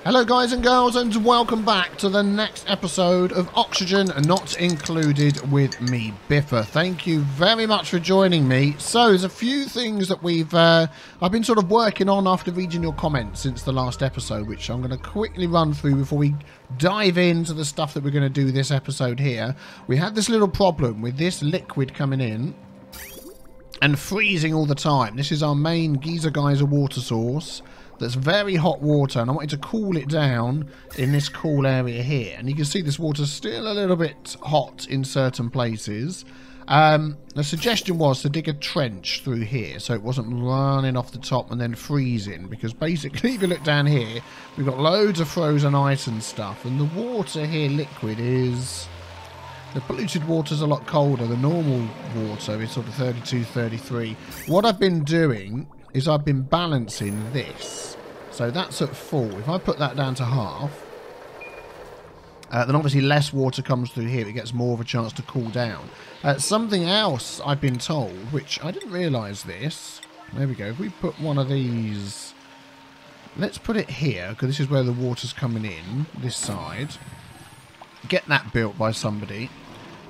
Hello guys and girls, and welcome back to the next episode of Oxygen Not Included with me, Biffa. Thank you very much for joining me. So there's a few things that I've been sort of working on after reading your comments since the last episode, which I'm going to quickly run through before we dive into the stuff that we're going to do this episode here. We had this little problem with this liquid coming in and freezing all the time. This is our main geyser water source. That's very hot water, and I wanted to cool it down in this cool area here. And you can see this water's still a little bit hot in certain places. The suggestion was to dig a trench through here so it wasn't running off the top and then freezing, because basically if you look down here, we've got loads of frozen ice and stuff, and the water here, liquid, is... The polluted water's a lot colder. The normal water is sort of 32, 33. What I've been doing is I've been balancing this. So that's at full. If I put that down to half, then obviously less water comes through here. It gets more of a chance to cool down. Something else I've been told, which I didn't realise this. There we go. If we put one of these... Let's put it here, because this is where the water's coming in, this side. Get that built by somebody.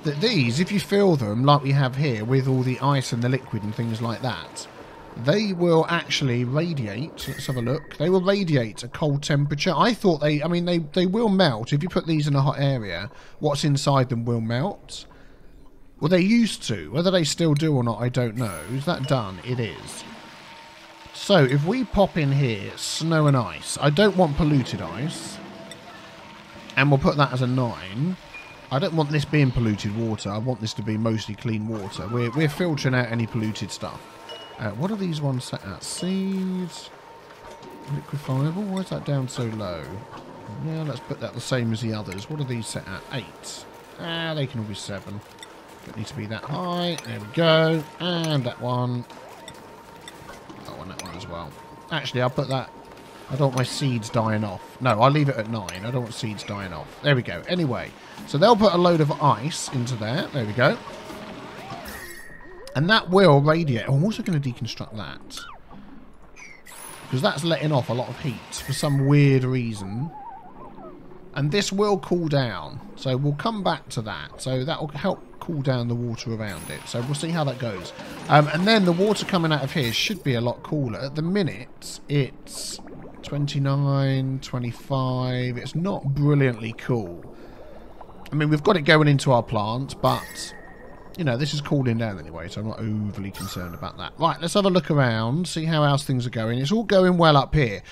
That these, if you fill them like we have here with all the ice and the liquid and things like that, they will actually radiate. Let's have a look. They will radiate a cold temperature. I thought they will melt. If you put these in a hot area, what's inside them will melt. Well, they used to. Whether they still do or not, I don't know. Is that done? It is. So, if we pop in here, snow and ice. I don't want polluted ice. And we'll put that as a 9. I don't want this being polluted water. I want this to be mostly clean water. We're filtering out any polluted stuff. What are these ones set at? Seeds. Liquefiable. Why is that down so low? Yeah, let's put that the same as the others. What are these set at? 8. They can all be 7. Don't need to be that high. There we go. And that one. Oh, and that one as well. Actually, I'll put that... I don't want my seeds dying off. No, I'll leave it at 9. I don't want seeds dying off. There we go. Anyway, so they'll put a load of ice into there. There we go. And that will radiate. I'm also going to deconstruct that, because that's letting off a lot of heat for some weird reason. And this will cool down. So we'll come back to that. So that will help cool down the water around it. So we'll see how that goes. And then the water coming out of here should be a lot cooler. At the minute, it's 29, 25. It's not brilliantly cool. I mean, we've got it going into our plant, but... You know, this is cooling down anyway, so I'm not overly concerned about that. Right, let's have a look around, see how else things are going. It's all going well up here.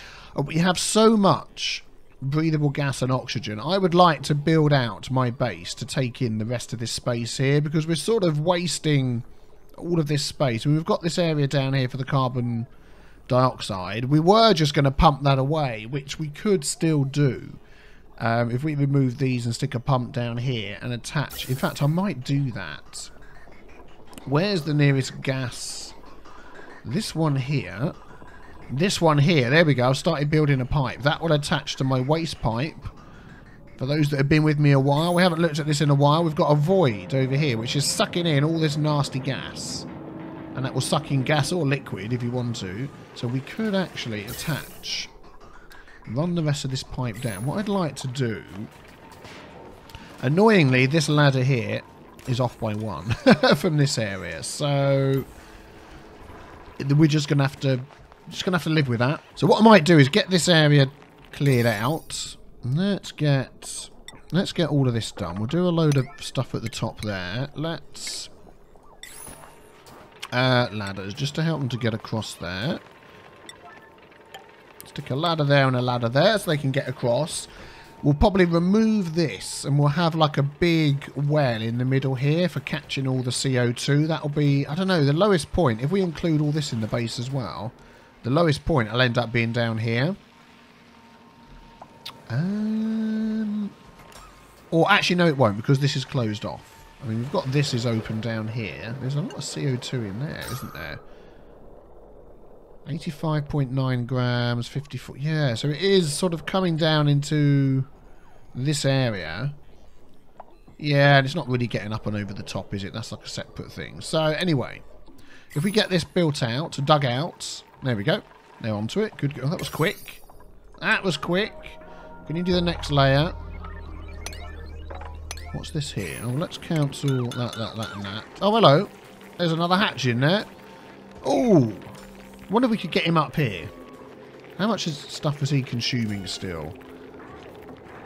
We have so much breathable gas and oxygen. I would like to build out my base to take in the rest of this space here, because we're sort of wasting all of this space. We've got this area down here for the carbon dioxide. We were just going to pump that away, which we could still do. If we remove these and stick a pump down here and attach... In fact, I might do that. Where's the nearest gas? This one here. This one here. There we go. I've started building a pipe. That will attach to my waste pipe. For those that have been with me a while. We haven't looked at this in a while. We've got a void over here, which is sucking in all this nasty gas. And that will suck in gas or liquid if you want to. So we could actually attach... Run the rest of this pipe down. What I'd like to do... Annoyingly, this ladder here is off by 1 from this area. So... We're just going to have to live with that. So what I might do is get this area cleared out. Let's get all of this done. We'll do a load of stuff at the top there. Let's... ladders, just to help them to get across there. Stick a ladder there and a ladder there so they can get across. We'll probably remove this and we'll have like a big well in the middle here for catching all the CO2. That'll be, I don't know, the lowest point. If we include all this in the base as well, the lowest point will end up being down here. Or actually, no, it won't, because this is closed off. I mean, we've got this is open down here. There's a lot of CO2 in there, isn't there? 85.9 grams, 54... Yeah, so it is sort of coming down into this area. Yeah, and it's not really getting up and over the top, is it? That's like a separate thing. So, anyway, if we get this built out, dug out... There we go. Now onto it. Good. Oh, that was quick. That was quick. Can you do the next layer? What's this here? Oh, let's cancel that, and that. Oh, hello. There's another hatch in there. Oh, wonder if we could get him up here. How much stuff is he consuming still?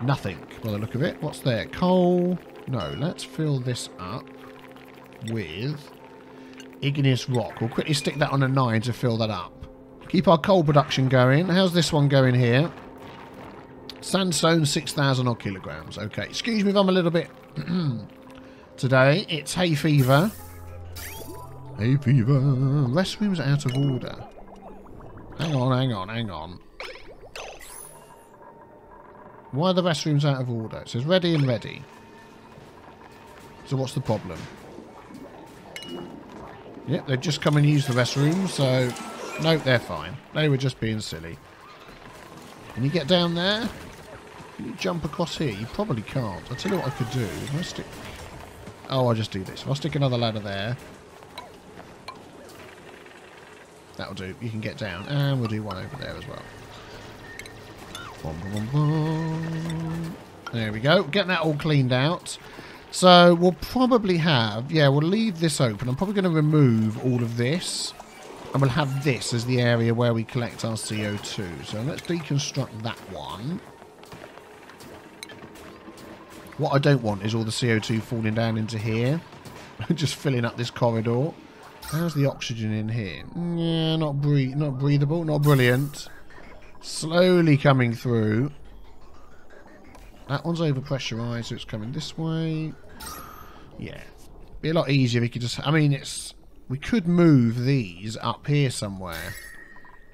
Nothing, by the look of it. What's there? Coal. No, let's fill this up with igneous rock. We'll quickly stick that on a 9 to fill that up. Keep our coal production going. How's this one going here? Sandstone, 6,000 odd kilograms. Okay, excuse me if I'm a little bit... Today, it's hay fever. Hay fever. Restroom's out of order. Hang on. Why are the restrooms out of order? It says ready and ready. So what's the problem? Yep, they've just come and used the restroom, so... Nope, they're fine. They were just being silly. Can you get down there? Can you jump across here? You probably can't. I'll tell you what I could do. If I stick... Oh, I'll just do this. If I stick another ladder there... That'll do. You can get down. And we'll do one over there as well. Boom, boom, boom. There we go. Get that all cleaned out. So we'll probably have... Yeah, we'll leave this open. I'm probably going to remove all of this. And we'll have this as the area where we collect our CO2. So let's deconstruct that one. What I don't want is all the CO2 falling down into here. Just filling up this corridor. How's the oxygen in here? Yeah, not breathable, not brilliant. Slowly coming through. That one's overpressurized, so it's coming this way. Yeah. Be a lot easier if you could just... I mean, it's... We could move these up here somewhere.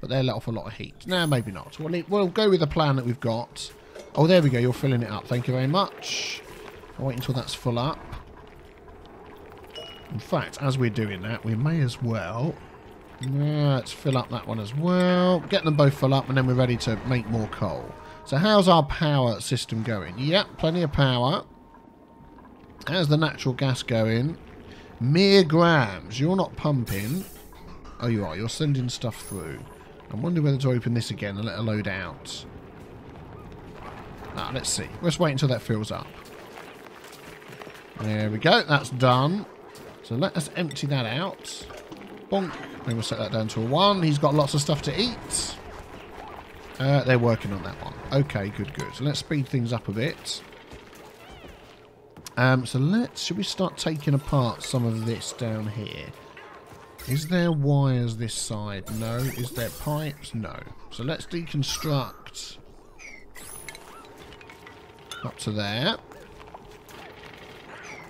But they'll let off a lot of heat. No, maybe not. We'll go with the plan that we've got. Oh, there we go. You're filling it up. Thank you very much. I'll wait until that's full up. In fact, as we're doing that, we may as well... let's fill up that one as well. Get them both full up, and then we're ready to make more coal. So how's our power system going? Yep, plenty of power. How's the natural gas going? Mere grams. You're not pumping. Oh, you are. You're sending stuff through. I'm wondering whether to open this again and let it load out. Let's see. Let's wait until that fills up. There we go. That's done. So let us empty that out. Bonk. Then we'll set that down to a 1. He's got lots of stuff to eat. They're working on that one. Okay, good. So let's speed things up a bit. Should we start taking apart some of this down here? Is there wires this side? No. Is there pipes? No. So let's deconstruct up to there.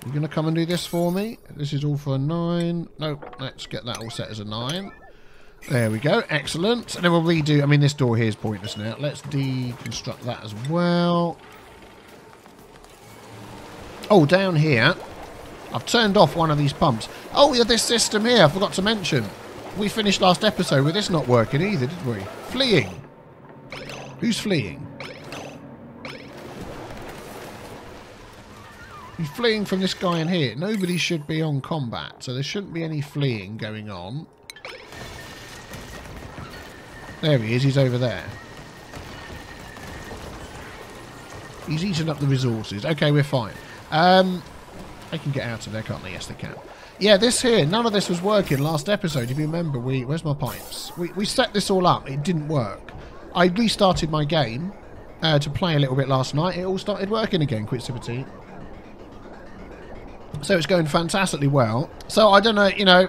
You're going to come and do this for me? This is all for a 9. Nope. Let's get that all set as a 9. There we go. Excellent. And then we'll redo... I mean, this door here is pointless now. Let's deconstruct that as well. Oh, down here, I've turned off one of these pumps. Oh, yeah, this system here, I forgot to mention. We finished last episode with this not working either, did we? Fleeing. Who's fleeing? He's fleeing from this guy in here. Nobody should be on combat, so there shouldn't be any fleeing going on. There he is, he's over there. He's eaten up the resources. Okay, we're fine. They can get out of there, can't they? Yes, they can. Yeah, this here, none of this was working last episode. If you remember, where's my pipes? We set this all up. It didn't work. I restarted my game to play a little bit last night. It all started working again, Quitsipity. So it's going fantastically well. So I don't know, you know,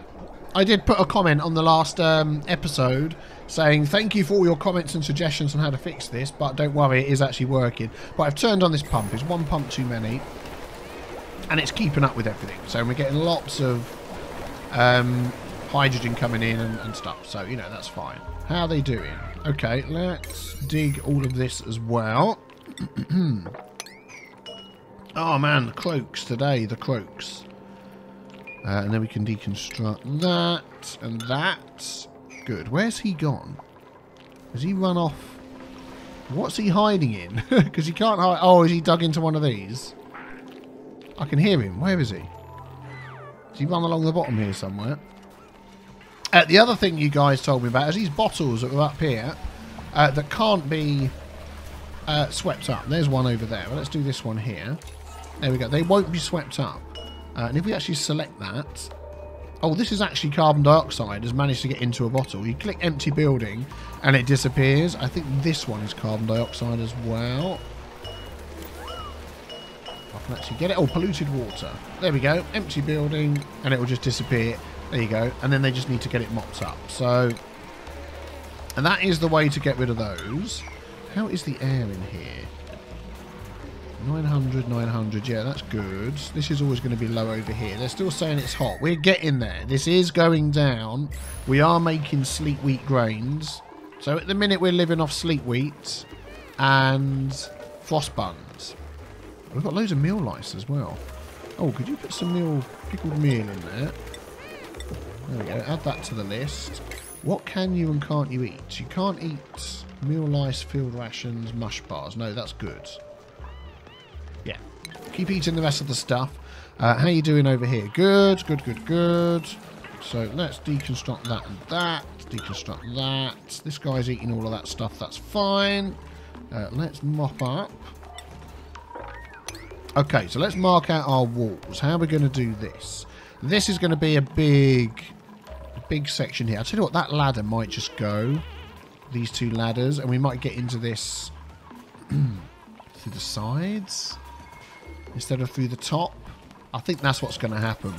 I did put a comment on the last episode saying thank you for all your comments and suggestions on how to fix this, but don't worry, it is actually working. But I've turned on this pump. It's one pump too many. And it's keeping up with everything. So we're getting lots of hydrogen coming in and stuff. So, you know, that's fine. How are they doing? Okay, let's dig all of this as well. Oh, man, the croaks today. The croaks. And then we can deconstruct that and that. Good. Where's he gone? Has he run off? What's he hiding in? Because he can't hide. Oh, is he dug into one of these? I can hear him. Where is he? Does he run along the bottom here somewhere? The other thing you guys told me about is these bottles that are up here that can't be swept up. There's one over there. Well, let's do this one here. There we go. They won't be swept up. And if we actually select that... Oh, this is actually carbon dioxide has managed to get into a bottle. You click empty building and it disappears. I think this one is carbon dioxide as well. I can actually get it. Oh, polluted water. There we go. Empty building and it will just disappear. There you go. And then they just need to get it mopped up. So, and that is the way to get rid of those. How is the air in here? 900, 900. Yeah, that's good. This is always going to be low over here. They're still saying it's hot. We're getting there. This is going down. We are making sleet wheat grains. So at the minute we're living off sleet wheat and frost buns. We've got loads of meal lice as well. Oh, could you put some meal, pickled meal in there? There we go. Add that to the list. What can you and can't you eat? You can't eat meal lice, field rations, mush bars. No, that's good. Yeah. Keep eating the rest of the stuff. How you doing over here? Good, good, good, good. So let's deconstruct that and that. Deconstruct that. This guy's eating all of that stuff. That's fine. Let's mop up. Okay, so let's mark out our walls. How are we going to do this? This is going to be a big section here. I'll tell you what, that ladder might just go. These two ladders. And we might get into this through the sides instead of through the top. I think that's what's going to happen.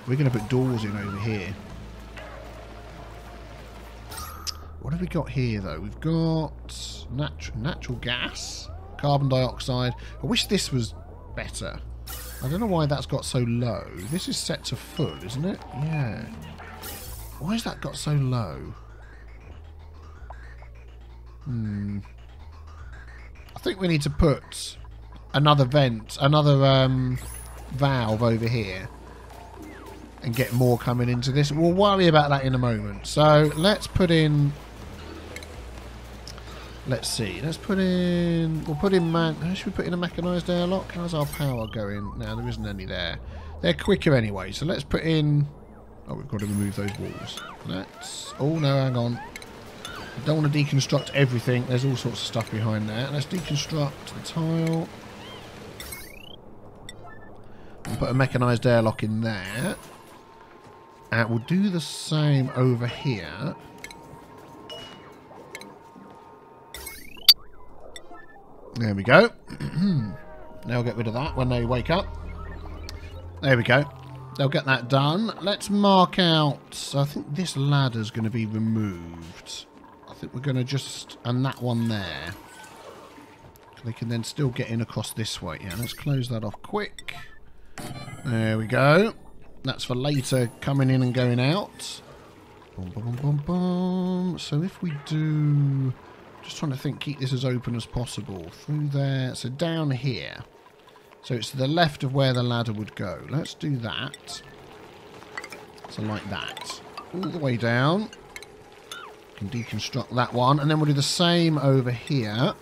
We're going to put doors in over here. What have we got here, though? We've got natural gas, carbon dioxide. I wish this was better. I don't know why that's got so low. This is set to full, isn't it? Yeah. Why has that got so low? I think we need to put another vent, another valve over here and get more coming into this. We'll worry about that in a moment. So let's put in... Let's see. Let's put in... We'll put in... Should we put in a mechanised airlock? How's our power going? No, there isn't any there. They're quicker anyway. So let's put in... Oh, we've got to remove those walls. Let's... Oh, no, hang on. I don't want to deconstruct everything. There's all sorts of stuff behind there. Let's deconstruct the tile. And put a mechanised airlock in there. And we'll do the same over here. There we go. They'll get rid of that when they wake up. There we go. They'll get that done. Let's mark out... I think this ladder's going to be removed. I think we're going to just... And that one there. They can then still get in across this way. Yeah, let's close that off quick. There we go. That's for later coming in and going out. Boom, boom, boom, boom, boom. So if we do... Just trying to think, keep this as open as possible. Through there. So down here. So it's to the left of where the ladder would go. Let's do that. So like that. All the way down. Can deconstruct that one. And then we'll do the same over here.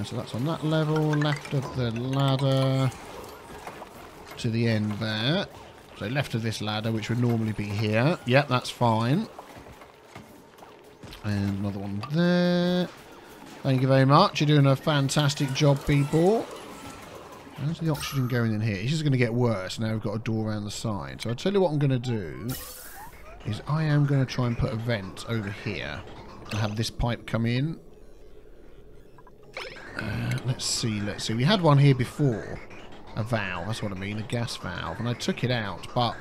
So that's on that level. Left of the ladder. To the end there. So left of this ladder, which would normally be here. Yep, that's fine. And another one there. Thank you very much. You're doing a fantastic job, people. How's the oxygen going in here? It's just going to get worse. Now we've got a door around the side. So I'll tell you what I'm going to do. Is I am going to try and put a vent over here. And have this pipe come in. Let's see. Let's see. We had one here before. A valve. That's what I mean. A gas valve. And I took it out. But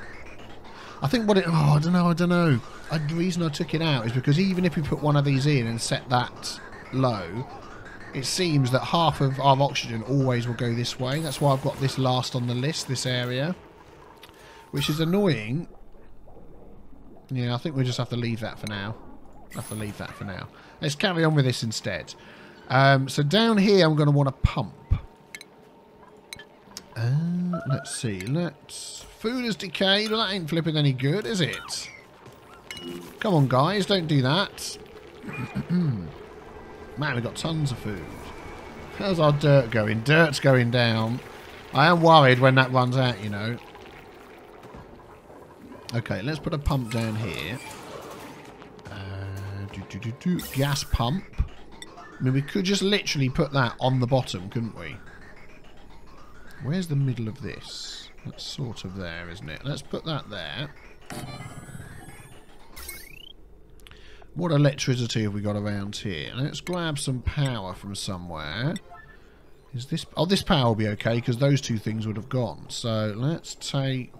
I think what it... Oh, I don't know. The reason I took it out is because even if we put one of these in and set that low, it seems that half of our oxygen always will go this way. That's why I've got this last on the list, this area. Which is annoying. Yeah, I think we'll just have to leave that for now. Let's carry on with this instead. So down here I'm going to want a pump. Let's see. Food has decayed. Well, that ain't flipping any good, is it? Come on, guys. Don't do that. Man, we've got tons of food. How's our dirt going? Dirt's going down. I am worried when that runs out, you know. Okay, let's put a pump down here. Gas pump. I mean, we could just literally put that on the bottom, couldn't we? Where's the middle of this? That's sort of there, isn't it? Let's put that there. What electricity have we got around here? Let's grab some power from somewhere. Is this... Oh, this power will be okay, because those two things would have gone. So, let's take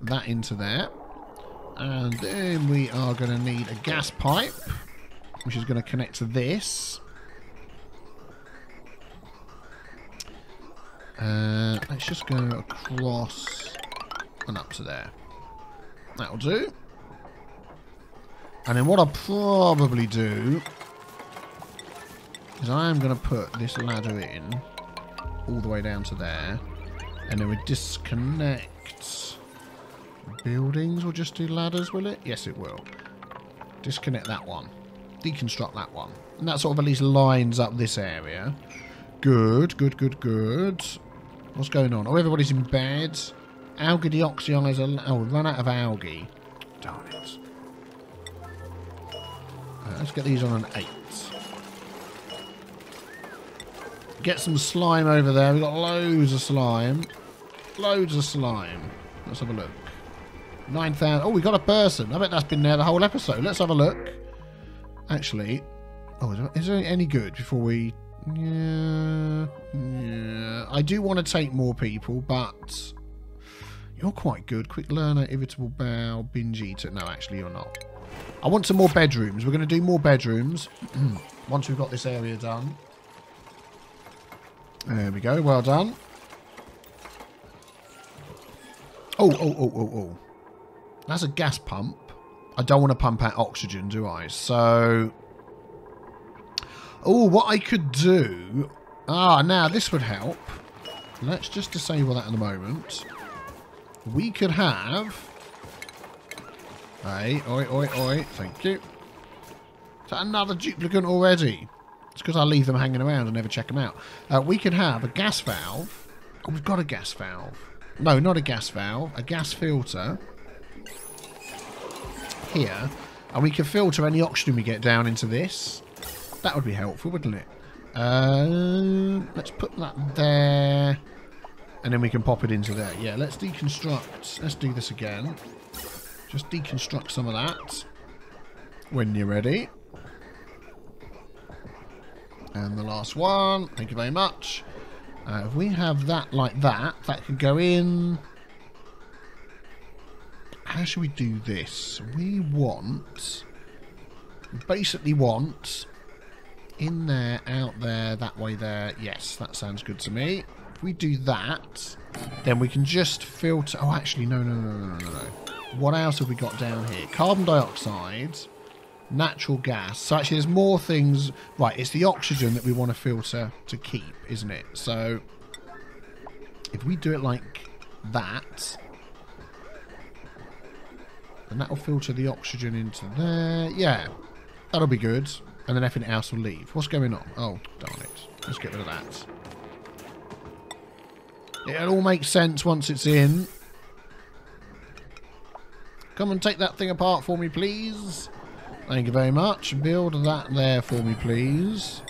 that into there. And then we are going to need a gas pipe, which is going to connect to this. Let's just go across and up to there. That'll do. And then what I'll probably do is I am going to put this ladder in all the way down to there. And then we disconnect buildings. We'll just do ladders, will it? Yes, it will. Disconnect that one. Deconstruct that one. And that sort of at least lines up this area. Good, good, good, good. What's going on? Oh, everybody's in bed. Algae deoxyizer. Oh, we've run out of algae. Darn it. Let's get these on an 8. Get some slime over there. We've got loads of slime. Loads of slime. Let's have a look. 9,000. Oh, we got a person. I bet that's been there the whole episode. Let's have a look. Actually. Oh, is there any good before we... Yeah. I do want to take more people, but... You're quite good. Quick learner, irritable bowel, binge eater. No, actually, you're not. I want some more bedrooms. We're going to do more bedrooms once we've got this area done. There we go. Well done. Oh. That's a gas pump. I don't want to pump out oxygen, do I? So... Oh, what I could do... Ah, now this would help. Let's just disable that in a moment. We could have... Hey, oi. Thank you. Is that another duplicant already? It's because I leave them hanging around and never check them out. We could have a gas valve. Oh, we've got a gas valve. No, not a gas valve. A gas filter. Here. And we can filter any oxygen we get down into this. That would be helpful, wouldn't it? Let's put that there. And then we can pop it into there. Yeah, let's deconstruct. Let's do this again. Just deconstruct some of that. When you're ready. And the last one. Thank you very much. If we have that like that, that could go in... How should we do this? We basically want... In there, out there, that way there. Yes, that sounds good to me. If we do that, then we can just filter... Oh, actually, no. What else have we got down here? Carbon dioxide, natural gas. So actually, there's more things... Right, it's the oxygen that we want to filter to keep, isn't it? So, if we do it like that, then that will filter the oxygen into there. Yeah, that'll be good. And then everything else will leave. What's going on? Oh, darn it. Let's get rid of that. It'll all make sense once it's in. Come and take that thing apart for me, please. Thank you very much. Build that there for me, please.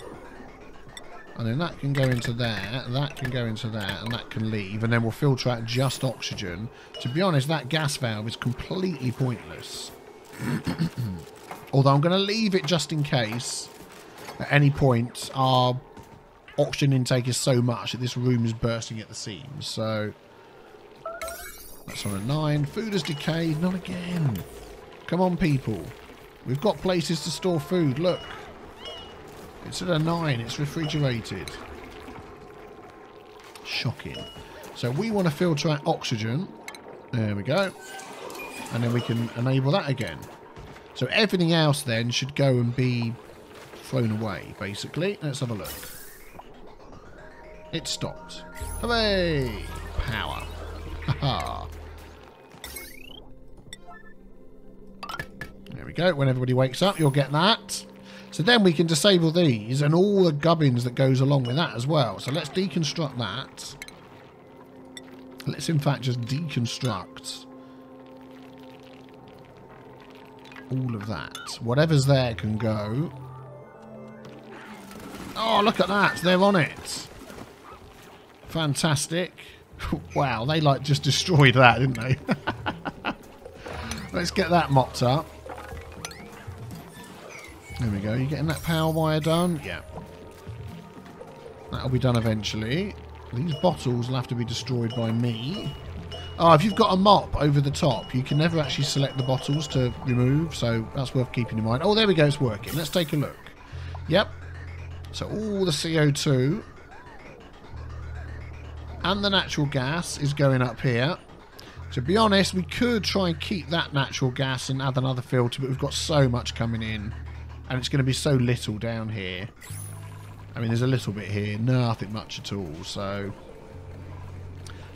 And then that can go into there. That can go into there. And that can leave. And then we'll filter out just oxygen. To be honest, that gas valve is completely pointless. Although I'm going to leave it just in case at any point our oxygen intake is so much that this room is bursting at the seams. So that's on a 9. Food has decayed. Not again. Come on, people. We've got places to store food. Look. It's at a 9. It's refrigerated. Shocking. So we want to filter out oxygen. There we go. And then we can enable that again. So everything else then should go and be thrown away, basically. Let's have a look. It stopped. Hooray! Power. Haha. There we go. When everybody wakes up, you'll get that. So then we can disable these and all the gubbins that goes along with that as well. So let's deconstruct that. Let's in fact just deconstruct all of that. Whatever's there can go. Oh, look at that. They're on it. Fantastic. Wow, they like just destroyed that, didn't they? Let's get that mopped up. There we go. You getting that power wire done? Yeah. That'll be done eventually. These bottles will have to be destroyed by me. Oh, if you've got a mop over the top, you can never actually select the bottles to remove, so that's worth keeping in mind. Oh, there we go. It's working. Let's take a look. Yep. So all the CO2 and the natural gas is going up here. To be honest, we could try and keep that natural gas and add another filter, but we've got so much coming in. And it's going to be so little down here. I mean, there's a little bit here. Nothing much at all. So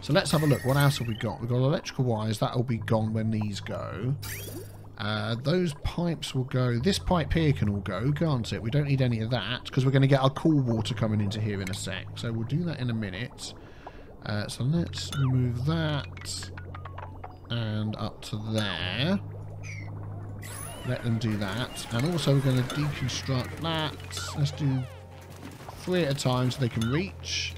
let's have a look. What else have we got? We've got electrical wires. That'll be gone when these go. Those pipes will go. This pipe here can all go, can't it? We don't need any of that because we're going to get our cool water coming into here in a sec. So we'll do that in a minute. So let's remove that. And up to there. Let them do that. And also we're going to deconstruct that. Let's do 3 at a time so they can reach.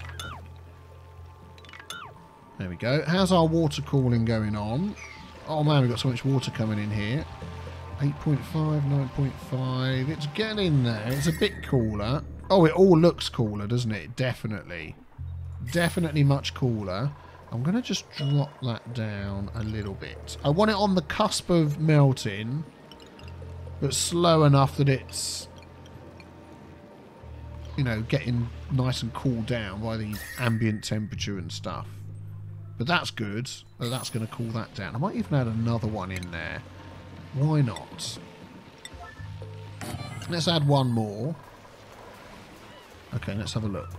There we go. How's our water cooling going on? Oh man, we've got so much water coming in here. 8.5, 9.5. It's getting there. It's a bit cooler. Oh, it all looks cooler, doesn't it? Definitely. Definitely much cooler. I'm going to just drop that down a little bit. I want it on the cusp of melting, but slow enough that it's, you know, getting nice and cooled down by the ambient temperature and stuff. But that's good. Oh, that's going to cool that down. I might even add another one in there. Why not? Let's add one more. Okay, let's have a look.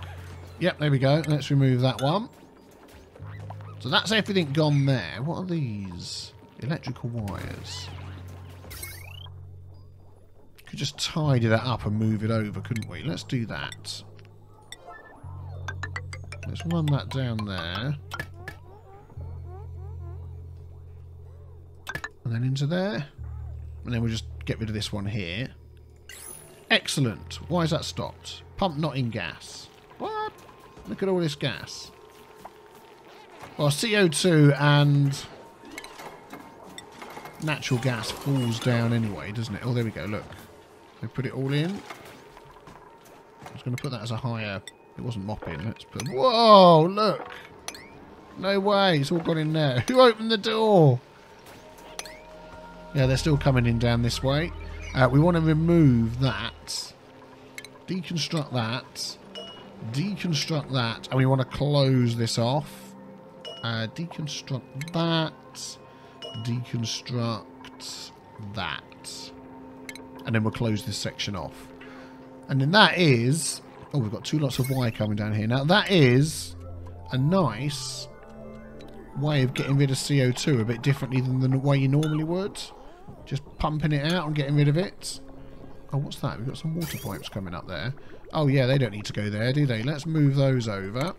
Yep, there we go. Let's remove that one. So that's everything gone there. What are these? Electrical wires. Could just tidy that up and move it over, couldn't we? Let's do that. Let's run that down there. And then into there. And then we'll just get rid of this one here. Excellent. Why is that stopped? Pump not in gas. What? Look at all this gas. Well, CO2 and natural gas falls down anyway, doesn't it? Oh, there we go. Look. They put it all in. I was going to put that as a higher... It wasn't mopping. Let's put... Whoa, look. No way. It's all gone in there. Who opened the door? Yeah, they're still coming in down this way. We want to remove that. Deconstruct that. Deconstruct that. And we want to close this off. Deconstruct that. Deconstruct that. And then we'll close this section off. And then that is... Oh, we've got 2 lots of wire coming down here. Now, that is a nice way of getting rid of CO2 a bit differently than the way you normally would. Just pumping it out and getting rid of it. Oh, what's that? We've got some water pipes coming up there. Oh, yeah, they don't need to go there, do they? Let's move those over.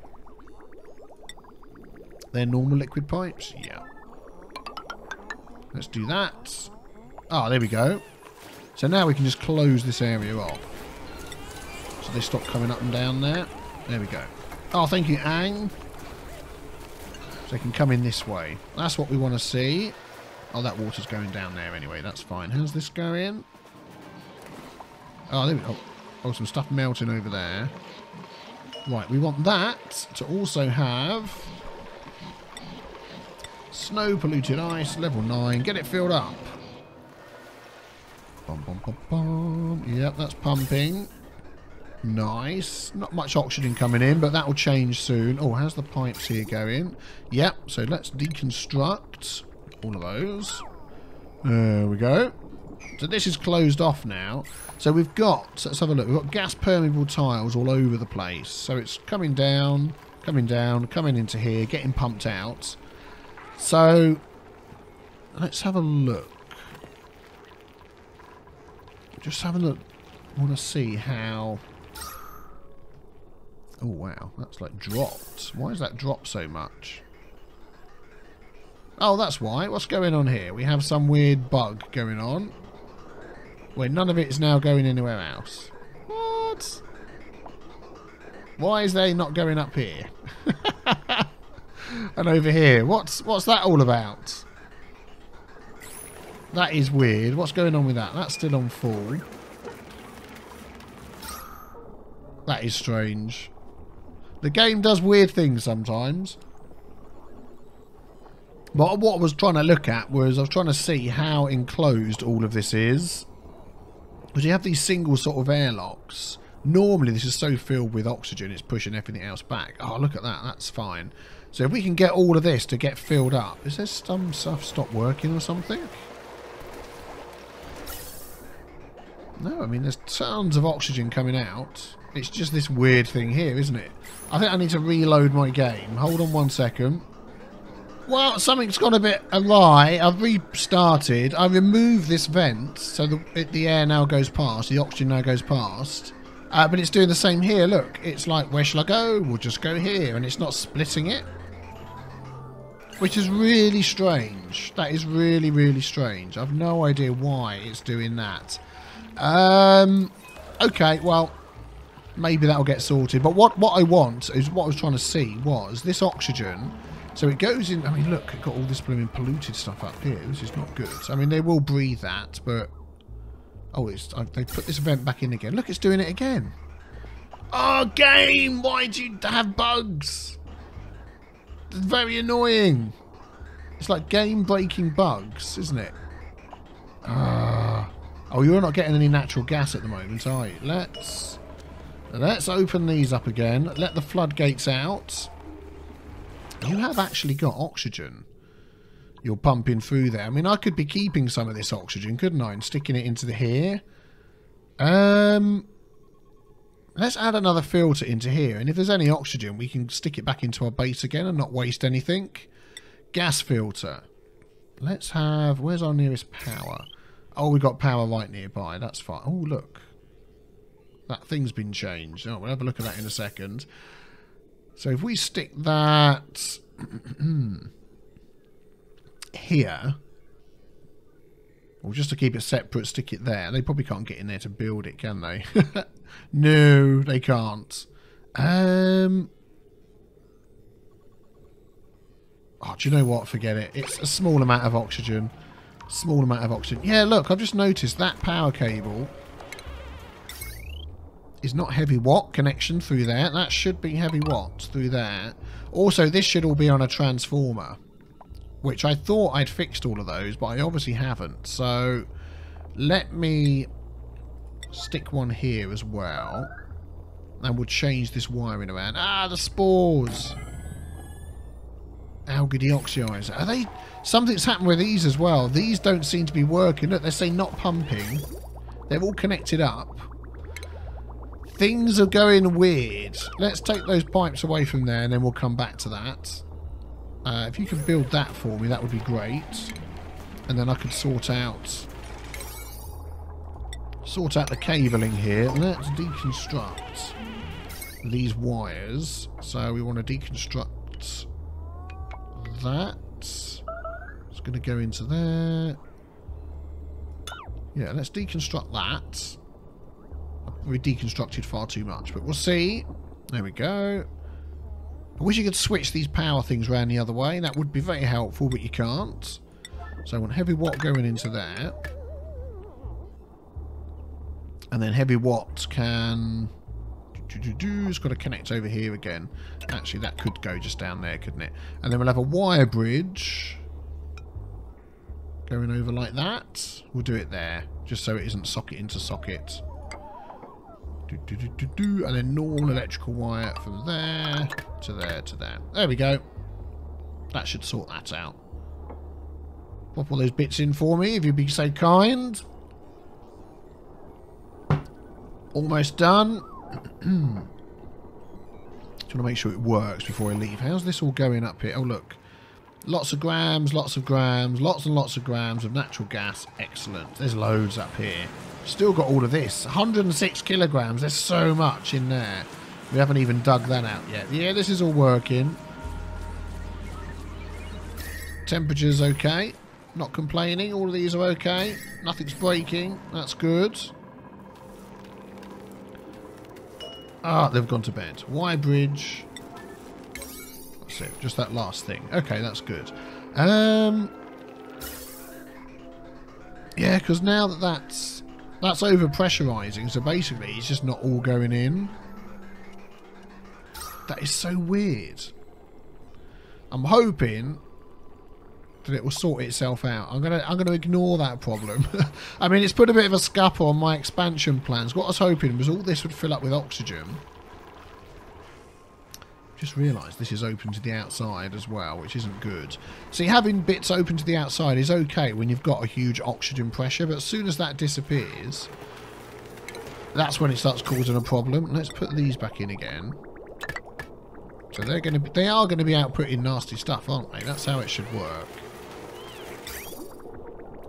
They're normal liquid pipes? Yeah. Let's do that. Oh, there we go. So now we can just close this area off. So they stop coming up and down there. There we go. Oh, thank you, Ang. So they can come in this way. That's what we want to see. Oh, that water's going down there anyway. That's fine. How's this going? Oh, there we go. Oh, some stuff melting over there. Right, we want that to also have snow polluted ice, level 9. Get it filled up. Bum, bum, bum, bum. Yep, that's pumping. Nice. Not much oxygen coming in, but that will change soon. Oh, how's the pipes here going? Yep, so let's deconstruct all of those. There we go. So this is closed off now. So we've got, let's have a look. We've got gas permeable tiles all over the place. So it's coming down, coming into here, getting pumped out. So let's have a look. Just have a look. I want to see how... Oh, wow. That's like dropped. Why has that dropped so much? Oh, that's why. What's going on here? We have some weird bug going on. Where none of it is now going anywhere else. What? Why is they not going up here? And over here. What's that all about? That is weird. What's going on with that? That's still on full. That is strange. The game does weird things sometimes. But what I was trying to look at was I was trying to see how enclosed all of this is. Because you have these single sort of airlocks. Normally this is so filled with oxygen it's pushing everything else back. Oh, look at that. That's fine. So if we can get all of this to get filled up. Is there some stuff stopped working or something? No, I mean there's tons of oxygen coming out. It's just this weird thing here, isn't it? I think I need to reload my game. Hold on 1 second. Well, something's gone a bit awry. I've restarted. I removed this vent so the air now goes past. The oxygen now goes past. But it's doing the same here. Look, it's like, where shall I go? We'll just go here. And it's not splitting it. Which is really strange. That is really, really strange. I've no idea why it's doing that. Okay, well, maybe that'll get sorted. But what I want is what I was trying to see was this oxygen. So it goes in. I mean, look, I've got all this blooming polluted stuff up here. This is not good. I mean, they will breathe that, but oh, they put this vent back in again. Look, it's doing it again. Oh, game! Why do you have bugs? It's very annoying. It's like game-breaking bugs, isn't it? Oh, you're not getting any natural gas at the moment, are you? Let's open these up again. Let the floodgates out. You have actually got oxygen. You're pumping through there. I mean, I could be keeping some of this oxygen, couldn't I? And sticking it into here. Let's add another filter into here. And if there's any oxygen, we can stick it back into our base again and not waste anything. Gas filter. Let's have... Where's our nearest power? Oh, we've got power right nearby. That's fine. Oh, look. That thing's been changed. Oh, we'll have a look at that in a second. So if we stick that here, or just to keep it separate, stick it there. They probably can't get in there to build it, can they? No, they can't. Oh, do you know what? Forget it. It's a small amount of oxygen. Small amount of oxygen. Yeah, look, I've just noticed that power cable is not heavy watt connection through there. That should be heavy watts through there. Also, this should all be on a transformer, which I thought I'd fixed all of those, but I obviously haven't. So let me stick one here as well, and we'll change this wiring around. Ah, the spores. Algae deoxyizer. Are they... Something's happened with these as well. These don't seem to be working. Look, they say not pumping. They're all connected up. Things are going weird. Let's take those pipes away from there and then we'll come back to that. If you can build that for me, that would be great. And then I could sort out the cabling here. Let's deconstruct these wires. So we want to deconstruct that. It's going to go into there. Yeah, let's deconstruct that. We deconstructed far too much, but we'll see. There we go. I wish you could switch these power things around the other way. That would be very helpful, but you can't. So I want heavy watt going into there. And then heavy watt can... It's got to connect over here again. Actually, that could go just down there, couldn't it? And then we'll have a wire bridge going over like that. We'll do it there, just so it isn't socket into socket. And then normal electrical wire from there to there to there. There we go. That should sort that out. Pop all those bits in for me, if you'd be so kind. Almost done. Just want to make sure it works before I leave. How's this all going up here? Oh, look. Lots of grams, lots of grams, lots and lots of grams of natural gas. Excellent. There's loads up here. Still got all of this. 106 kilograms. There's so much in there. We haven't even dug that out yet. Yeah, this is all working. Temperature's okay. Not complaining. All of these are okay. Nothing's breaking. That's good. Ah, they've gone to bed. Y bridge. That's it. Just that last thing. Okay, that's good. Yeah, because now that's over pressurizing, so basically it's just not all going in. That is so weird. I'm hoping that it will sort itself out. I'm gonna ignore that problem. I mean, it's put a bit of a scupper on my expansion plans. What I was hoping was all this would fill up with oxygen. Just realised this is open to the outside as well, which isn't good. See, having bits open to the outside is okay when you've got a huge oxygen pressure, but as soon as that disappears, that's when it starts causing a problem. Let's put these back in again. So they are going to be outputting nasty stuff, aren't they? That's how it should work.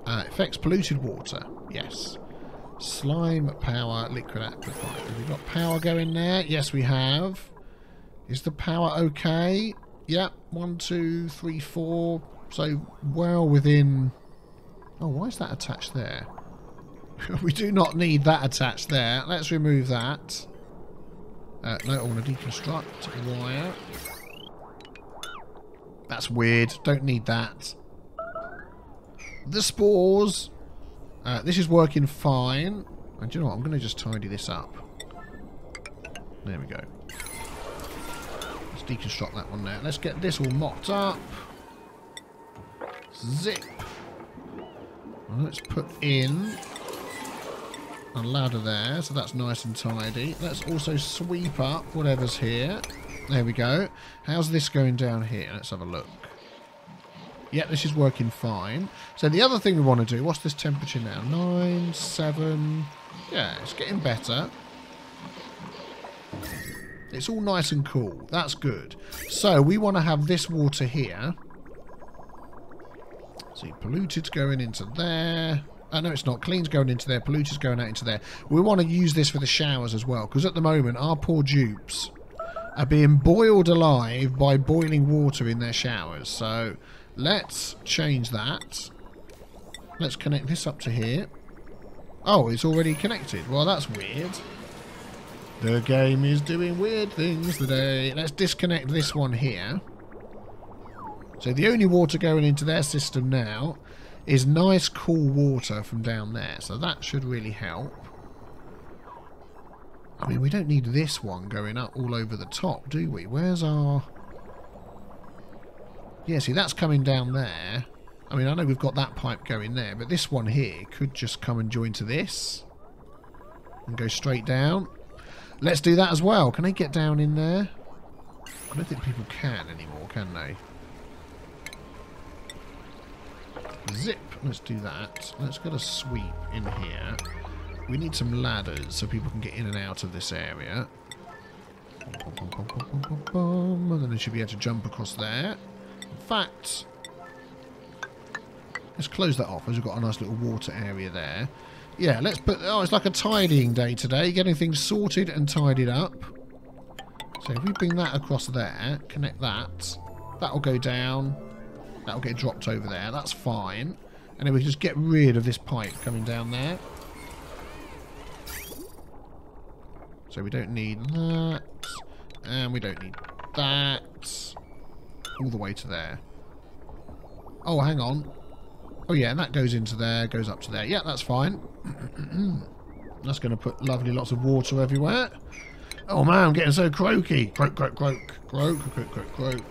Affects polluted water. Yes. Slime, power, liquid aquifer. Have we got power going there? Yes, we have. Is the power okay? Yep. 1, 2, 3, 4. So well within... Oh, why is that attached there? We do not need that attached there. Let's remove that. No, I want to deconstruct wire. That's weird. Don't need that. The spores. This is working fine. And do you know what? I'm going to just tidy this up. There we go. Let's deconstruct that one there. Let's get this all mopped up. Zip. And let's put in a ladder there, so that's nice and tidy. Let's also sweep up whatever's here. There we go. How's this going down here? Let's have a look. Yeah, this is working fine. So the other thing we want to do, what's this temperature now? 9, 7. Yeah, it's getting better. It's all nice and cool. That's good. So we want to have this water here. See, polluted's going into there. Oh, no, it's not. Clean's going into there. Polluted's going out into there. We want to use this for the showers as well, because at the moment our poor dupes are being boiled alive by boiling water in their showers. So let's change that. Let's connect this up to here. Oh, it's already connected. Well, that's weird. The game is doing weird things today. Let's disconnect this one here. So the only water going into their system now is nice cool water from down there. So that should really help. I mean, we don't need this one going up all over the top, do we? Where's our... Yeah, see, that's coming down there. I mean, I know we've got that pipe going there, but this one here could just come and join to this. And go straight down. Let's do that as well. Can they get down in there? I don't think people can anymore, can they? Zip. Let's do that. Let's get a sweep in here. We need some ladders so people can get in and out of this area. And then they should be able to jump across there. In fact, let's close that off as we've got a nice little water area there. Yeah, let's put... Oh, it's like a tidying day today. Getting things sorted and tidied up. So if we bring that across there, connect that. That'll go down. That'll get dropped over there. That's fine. And then we can just get rid of this pipe coming down there. So we don't need that. And we don't need that. All the way to there. Oh, hang on. Oh, yeah, and that goes into there, goes up to there. Yeah, that's fine. That's going to put lovely lots of water everywhere. Oh, man, I'm getting so croaky. Croak, croak, croak. Croak, croak, croak, croak.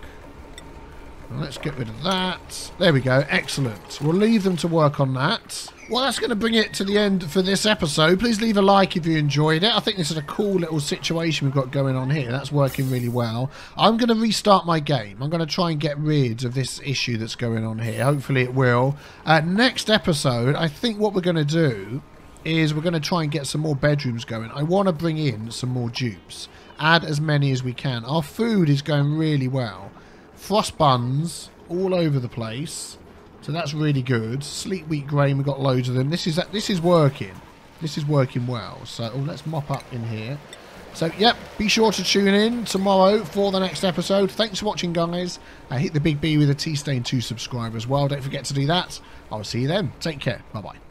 Well, let's get rid of that. There we go. Excellent. We'll leave them to work on that. Well, that's going to bring it to the end for this episode. Please leave a like if you enjoyed it. I think this is a cool little situation we've got going on here. That's working really well. I'm going to restart my game. I'm going to try and get rid of this issue that's going on here. Hopefully it will. Next episode, I think what we're going to do is we're going to try and get some more bedrooms going. I want to bring in some more dupes. Add as many as we can. Our food is going really well. Frost buns all over the place. So that's really good. Sleet wheat grain, we've got loads of them. This is working. This is working well. So let's mop up in here. So, yep, be sure to tune in tomorrow for the next episode. Thanks for watching, guys. Hit the big B with a T stain to subscribe as well. Don't forget to do that. I'll see you then. Take care. Bye-bye.